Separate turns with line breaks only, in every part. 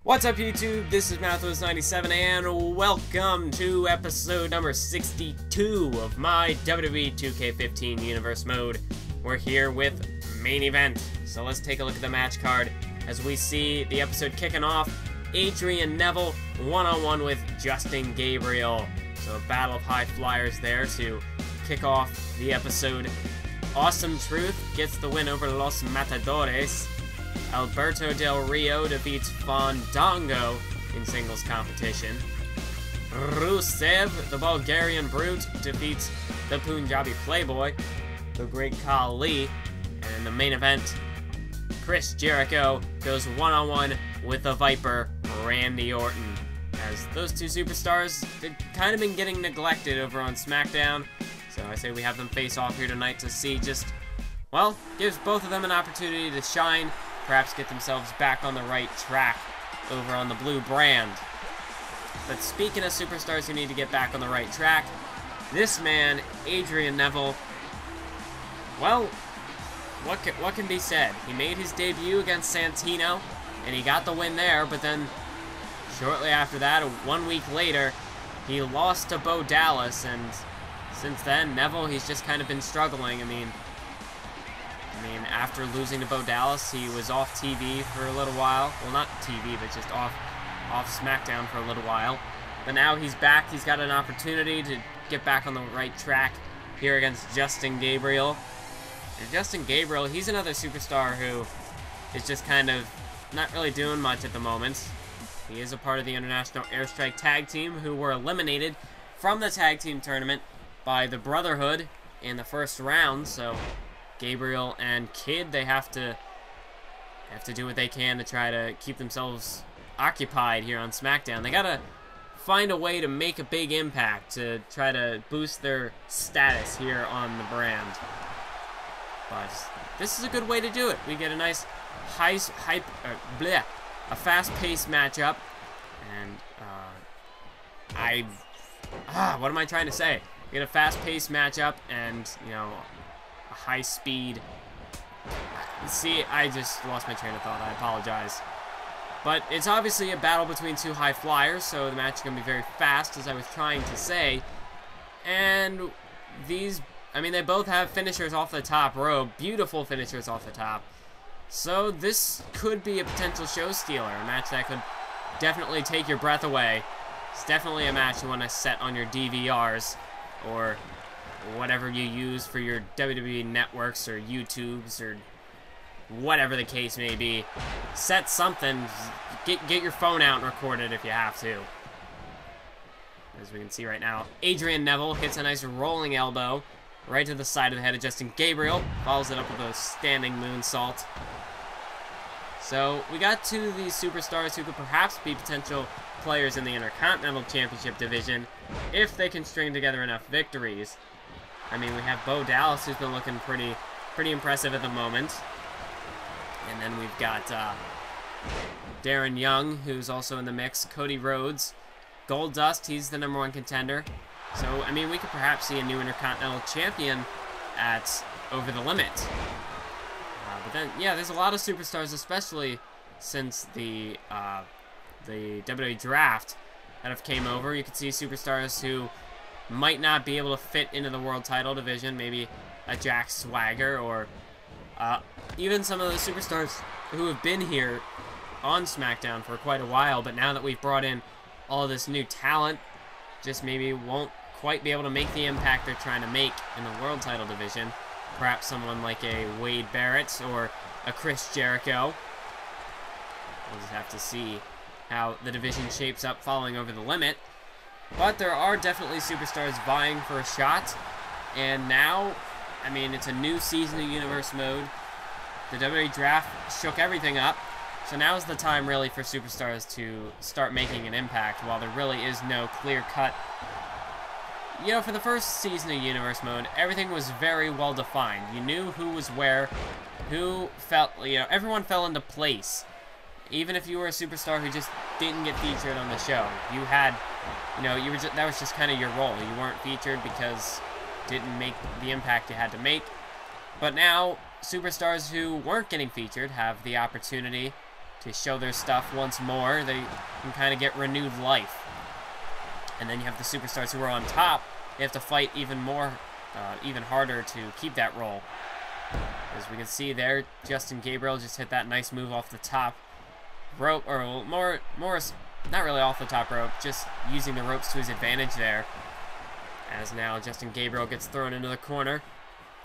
What's up, YouTube? This is Mathos97 and welcome to episode number 62 of my WWE 2K15 Universe Mode. We're here with main event, so let's take a look at the match card as we see the episode kicking off. Adrian Neville one-on-one with Justin Gabriel. So a battle of high flyers there to kick off the episode. Awesome Truth gets the win over Los Matadores. Alberto Del Rio defeats Fandango in singles competition. Rusev, the Bulgarian Brute, defeats the Punjabi Playboy, the Great Khali. And in the main event, Chris Jericho goes one-on-one with the Viper, Randy Orton. As those two superstars, they've kind of been getting neglected over on SmackDown. So I say we have them face off here tonight to see just, well, gives both of them an opportunity to shine. Perhaps get themselves back on the right track over on the blue brand. But speaking of superstars who need to get back on the right track, this man, Adrian Neville, well, what can be said? He made his debut against Santino, and he got the win there, but then shortly after that, 1 week later, he lost to Bo Dallas, and since then, Neville, he's just kind of been struggling. I mean, after losing to Bo Dallas, he was off TV for a little while. Well, not TV, but just off SmackDown for a little while. But now he's back. He's got an opportunity to get back on the right track here against Justin Gabriel. And Justin Gabriel, he's another superstar who is just kind of not really doing much at the moment. He is a part of the International Airstrike Tag Team, who were eliminated from the tag team tournament by the Brotherhood in the first round. So Gabriel and Kid, they have to do what they can to try to keep themselves occupied here on SmackDown. They gotta find a way to make a big impact to try to boost their status here on the brand. But this is a good way to do it. We get a nice a fast-paced matchup, and what am I trying to say? We get a fast-paced matchup, and a high-speed. See, I just lost my train of thought. I apologize. But it's obviously a battle between two high flyers, so the match is going to be very fast, as I was trying to say. And these, they both have finishers off the top rope, beautiful finishers off the top. So this could be a potential show stealer, a match that could definitely take your breath away. It's definitely a match you want to set on your DVRs or whatever you use for your WWE networks or YouTubes or whatever the case may be. Set something. Get your phone out and record it if you have to. As we can see right now, Adrian Neville hits a nice rolling elbow right to the side of the head of Justin Gabriel. Follows it up with a standing moonsault. So we got two of these superstars who could perhaps be potential players in the Intercontinental Championship division if they can string together enough victories. We have Bo Dallas, who's been looking pretty impressive at the moment. And then we've got Darren Young, who's also in the mix. Cody Rhodes. Goldust, he's the #1 contender. So, we could perhaps see a new Intercontinental Champion at Over the Limit. But then, yeah, there's a lot of superstars, especially since the WWE Draft that have came over. You could see superstars who might not be able to fit into the world title division, maybe a Jack Swagger, or even some of the superstars who have been here on SmackDown for quite a while, but now that we've brought in all this new talent, just maybe won't quite be able to make the impact they're trying to make in the world title division. Perhaps someone like a Wade Barrett or a Chris Jericho. We'll just have to see how the division shapes up following Over the Limit. But there are definitely superstars vying for a shot. And now, it's a new season of Universe Mode. The WWE Draft shook everything up. So now is the time, really, for superstars to start making an impact, while there really is no clear-cut. For the first season of Universe Mode, everything was very well defined. You knew who was where, who felt, everyone fell into place. Even if you were a superstar who just didn't get featured on the show, you had, that was just kind of your role. You weren't featured because you didn't make the impact you had to make. But now, superstars who weren't getting featured have the opportunity to show their stuff once more. They can kind of get renewed life. And then you have the superstars who are on top. They have to fight even more, even harder to keep that roll. As we can see there, Justin Gabriel just hit that nice move off the top rope, or more, not really off the top rope, just using the ropes to his advantage there. As now Justin Gabriel gets thrown into the corner.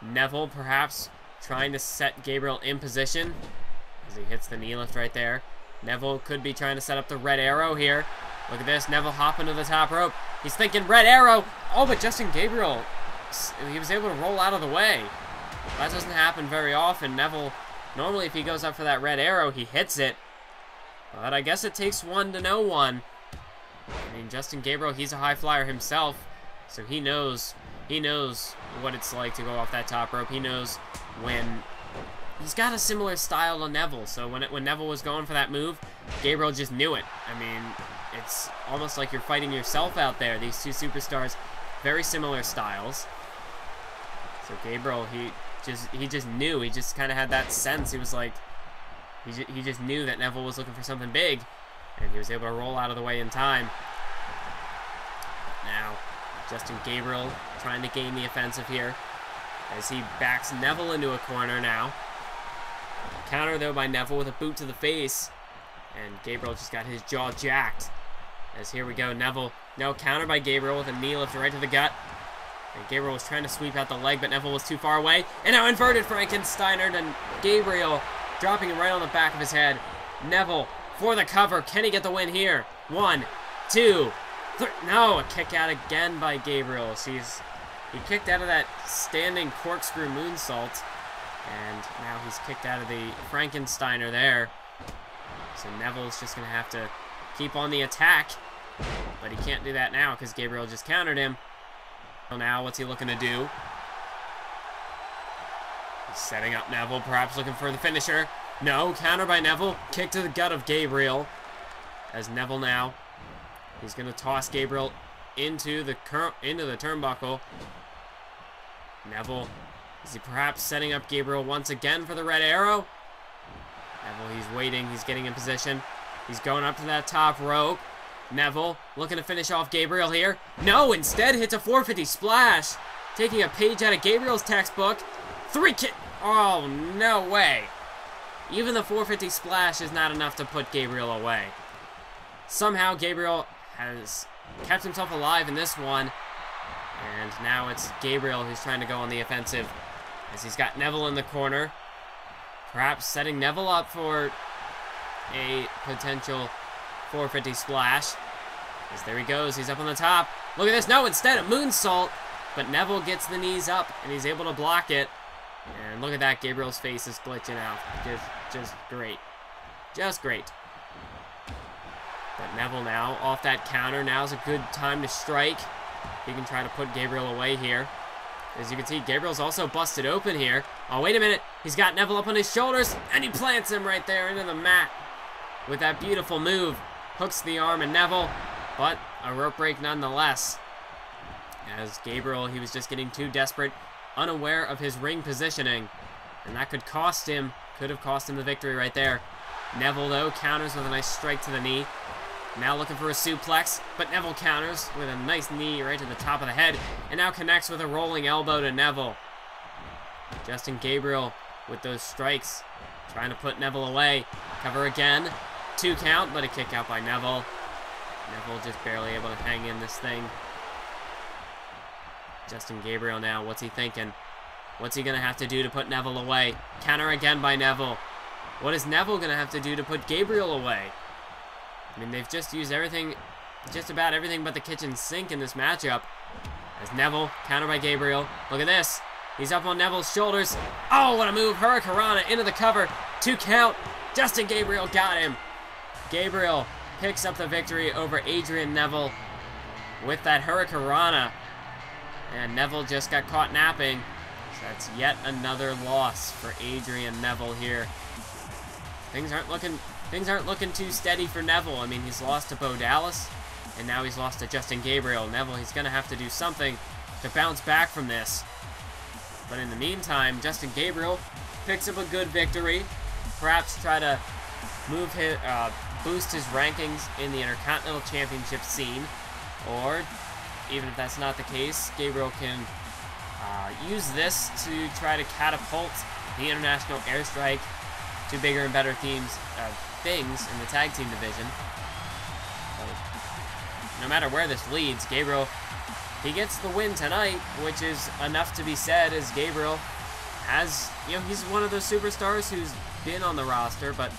Neville perhaps trying to set Gabriel in position as he hits the knee lift right there. Neville could be trying to set up the red arrow here. Look at this, Neville hopping to the top rope. He's thinking red arrow. Oh, but Justin Gabriel, he was able to roll out of the way. That doesn't happen very often. Neville, normally if he goes up for that red arrow, he hits it. But I guess it takes one to know one. I mean, Justin Gabriel, he's a high flyer himself, so he knows what it's like to go off that top rope. He knows when he's got a similar style to Neville. So when Neville was going for that move, Gabriel just knew it. I mean, it's almost like you're fighting yourself out there. These two superstars, very similar styles. So Gabriel, he just knew. He just kind of had that sense. He was like, he just knew that Neville was looking for something big, and he was able to roll out of the way in time. Now, Justin Gabriel trying to gain the offensive here as he backs Neville into a corner now. Counter, though, by Neville with a boot to the face, and Gabriel just got his jaw jacked. As here we go, Neville, no, counter by Gabriel with a knee lift right to the gut. And Gabriel was trying to sweep out the leg, but Neville was too far away. And now inverted Frankensteiner, and Gabriel dropping him right on the back of his head. Neville for the cover. Can he get the win here? 1, 2, 3. No, a kick out again by Gabriel. He kicked out of that standing corkscrew moonsault. And now he's kicked out of the Frankensteiner there. So Neville's just going to have to keep on the attack. But he can't do that now because Gabriel just countered him. So now what's he looking to do? He's setting up Neville, perhaps looking for the finisher. No, counter by Neville. Kick to the gut of Gabriel. As Neville now, he's going to toss Gabriel into the turnbuckle. Neville, is he perhaps setting up Gabriel once again for the red arrow? Neville, he's waiting. He's getting in position. He's going up to that top rope. Neville looking to finish off Gabriel here. No, instead hits a 450 splash. Taking a page out of Gabriel's textbook. Oh, no way. Even the 450 splash is not enough to put Gabriel away. Somehow Gabriel has kept himself alive in this one. And now it's Gabriel who's trying to go on the offensive as he's got Neville in the corner. Perhaps setting Neville up for a potential 450 splash. As there he goes, he's up on the top. Look at this, no, instead a moonsault. But Neville gets the knees up and he's able to block it. And look at that, Gabriel's face is glitching out. Just great. Just great. But Neville now, off that counter, now's a good time to strike. He can try to put Gabriel away here. As you can see, Gabriel's also busted open here. Oh, wait a minute. He's got Neville up on his shoulders, and he plants him right there into the mat with that beautiful move. Hooks the arm of Neville, but a rope break nonetheless. As Gabriel, he was just getting too desperate, unaware of his ring positioning, and that could have cost him the victory right there. Neville, though, counters with a nice strike to the knee. Now looking for a suplex, but Neville counters with a nice knee right to the top of the head, and now connects with a rolling elbow to Neville. Justin Gabriel with those strikes, trying to put Neville away. Cover again, 2 count, but a kick out by Neville. Neville just barely able to hang in this thing. Justin Gabriel now, what's he thinking? What's he going to have to do to put Neville away? Counter again by Neville. What is Neville going to have to do to put Gabriel away? I mean, they've just used everything, just about everything but the kitchen sink in this matchup. As Neville, counter by Gabriel. Look at this. He's up on Neville's shoulders. Oh, what a move. Hurricanrana into the cover. 2 count. Justin Gabriel got him. Gabriel picks up the victory over Adrian Neville with that Hurricanrana. And Neville just got caught napping. So that's yet another loss for Adrian Neville here. Things aren't looking too steady for Neville. I mean, he's lost to Bo Dallas, and now he's lost to Justin Gabriel. Neville, he's going to have to do something to bounce back from this. But in the meantime, Justin Gabriel picks up a good victory. Perhaps try to boost his rankings in the Intercontinental Championship scene, or even if that's not the case, Gabriel can use this to try to catapult the International Airstrike to bigger and better things in the tag team division. So, no matter where this leads, Gabriel, he gets the win tonight, which is enough to be said, as Gabriel has, he's one of those superstars who's been on the roster, but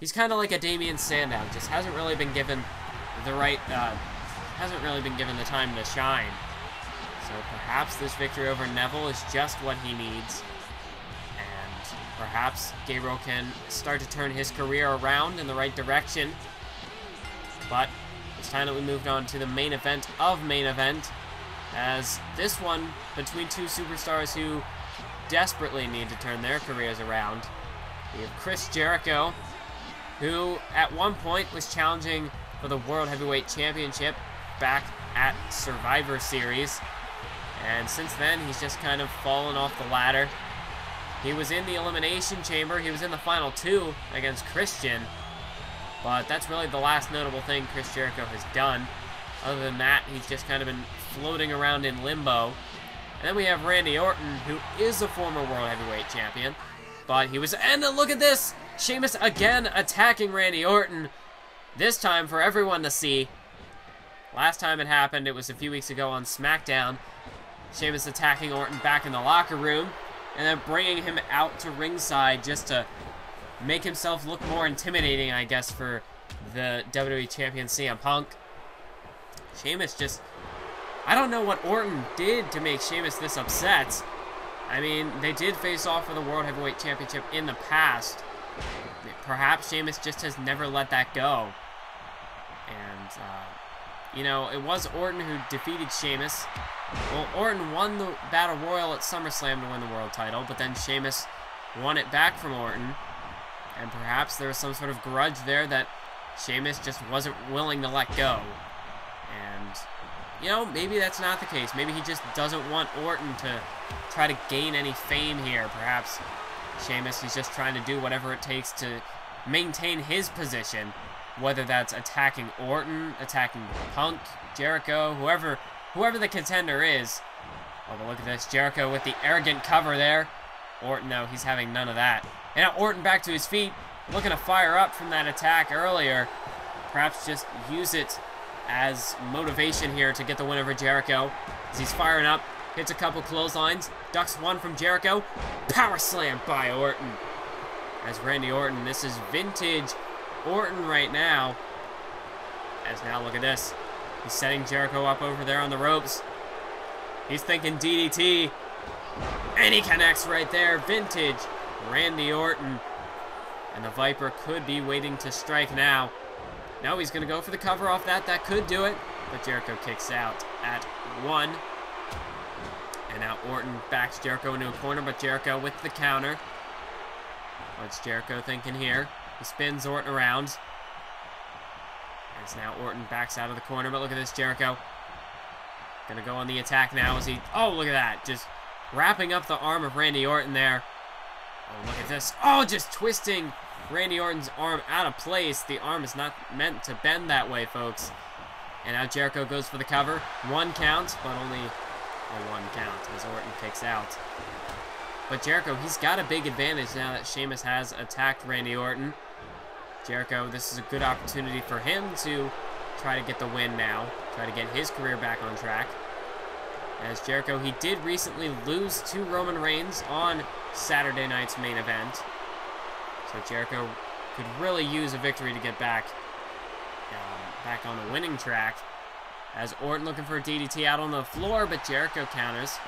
he's kind of like a Damian Sandow, just hasn't really been given the the time to shine. So perhaps this victory over Neville is just what he needs, and perhaps Gabriel can start to turn his career around in the right direction. But it's time that we moved on to the main event of main event, as this one between two superstars who desperately need to turn their careers around. We have Chris Jericho, who at one point was challenging for the World Heavyweight Championship back at Survivor Series, and since then he's just kind of fallen off the ladder. He was in the Elimination Chamber, he was in the final two against Christian, but that's really the last notable thing Chris Jericho has done. Other than that, he's just kind of been floating around in limbo. And then we have Randy Orton, who is a former World Heavyweight Champion, but he was, and look at this! Sheamus again attacking Randy Orton, this time for everyone to see. Last time it happened, it was a few weeks ago on SmackDown. Sheamus attacking Orton back in the locker room, and then bringing him out to ringside just to make himself look more intimidating, I guess, for the WWE Champion CM Punk. Sheamus just, I don't know what Orton did to make Sheamus this upset. I mean, they did face off for the World Heavyweight Championship in the past. Perhaps Sheamus just has never let that go. And, it was Orton who defeated Sheamus. Well, Orton won the Battle Royal at SummerSlam to win the world title, but then Sheamus won it back from Orton. And perhaps there was some sort of grudge there that Sheamus just wasn't willing to let go. And, maybe that's not the case. Maybe he just doesn't want Orton to try to gain any fame here. Perhaps Sheamus is just trying to do whatever it takes to maintain his position, whether that's attacking Orton, attacking Punk, Jericho, whoever the contender is. Oh, but look at this. Jericho with the arrogant cover there. Orton, no, he's having none of that. And now Orton back to his feet, looking to fire up from that attack earlier. Perhaps just use it as motivation here to get the win over Jericho. As he's firing up, hits a couple clotheslines, ducks one from Jericho, power slam by Orton. As Randy Orton, this is vintage Orton right now. As now, look at this. He's setting Jericho up over there on the ropes. He's thinking DDT. And he connects right there. Vintage Randy Orton. And the Viper could be waiting to strike now. Now he's going to go for the cover off that. That could do it. But Jericho kicks out at 1. And now Orton backs Jericho into a corner, but Jericho with the counter. What's Jericho thinking here? He spins Orton around. As now Orton backs out of the corner, but look at this, Jericho. Gonna go on the attack now as he... Oh, look at that. Just wrapping up the arm of Randy Orton there. Oh, look at this. Oh, just twisting Randy Orton's arm out of place. The arm is not meant to bend that way, folks. And now Jericho goes for the cover. 1 count, but only a 1 count as Orton kicks out. But Jericho, he's got a big advantage now that Sheamus has attacked Randy Orton. Jericho, this is a good opportunity for him to try to get the win now. Try to get his career back on track. As Jericho, he did recently lose to Roman Reigns on Saturday night's main event. So Jericho could really use a victory to get back on the winning track. As Orton looking for a DDT out on the floor, but Jericho counters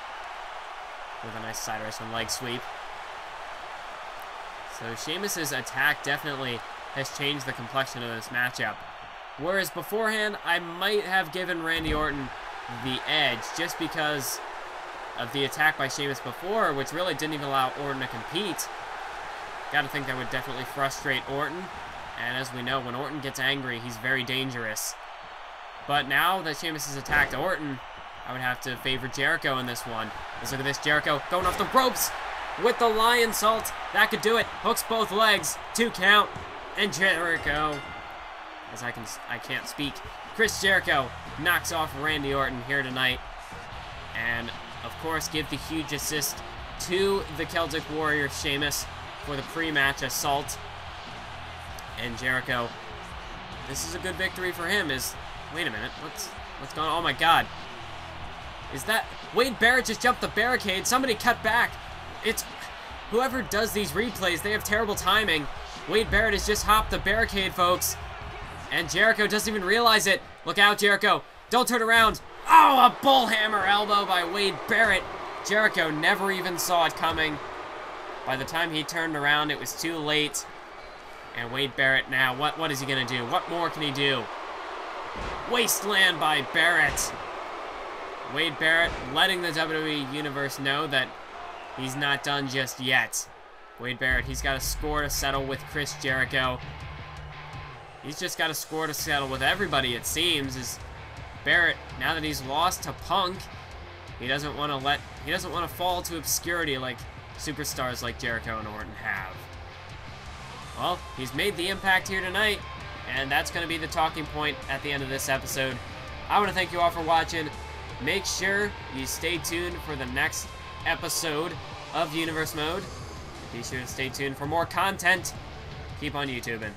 with a nice side wrist and leg sweep. So Sheamus's attack definitely has changed the complexion of this matchup. Whereas beforehand, I might have given Randy Orton the edge just because of the attack by Sheamus before, which really didn't even allow Orton to compete. Gotta think that would definitely frustrate Orton. And as we know, when Orton gets angry, he's very dangerous. But now that Sheamus has attacked Orton, I would have to favor Jericho in this one. Let's look at this. Jericho going off the ropes with the lion salt. That could do it. Hooks both legs. 2 count. And Jericho, as I can't speak. Chris Jericho knocks off Randy Orton here tonight. And, of course, give the huge assist to the Celtic Warrior Sheamus for the pre-match assault. And Jericho, this is a good victory for him. Wait a minute, what's going on? Oh my God. Is that... Wade Barrett just jumped the barricade. Somebody cut back. It's... Whoever does these replays, they have terrible timing. Wade Barrett has just hopped the barricade, folks. And Jericho doesn't even realize it. Look out, Jericho. Don't turn around. Oh, a bullhammer elbow by Wade Barrett. Jericho never even saw it coming. By the time he turned around, it was too late. And Wade Barrett now, what is he going to do? What more can he do? Wasteland by Barrett. Wade Barrett letting the WWE Universe know that he's not done just yet. Wade Barrett, he's got a score to settle with Chris Jericho. He's just got a score to settle with everybody, it seems. Is Barrett, now that he's lost to Punk, he doesn't want to fall to obscurity like superstars like Jericho and Orton have. Well, he's made the impact here tonight, and that's going to be the talking point at the end of this episode. I want to thank you all for watching. Make sure you stay tuned for the next episode of Universe Mode. Be sure to stay tuned for more content. Keep on YouTubing.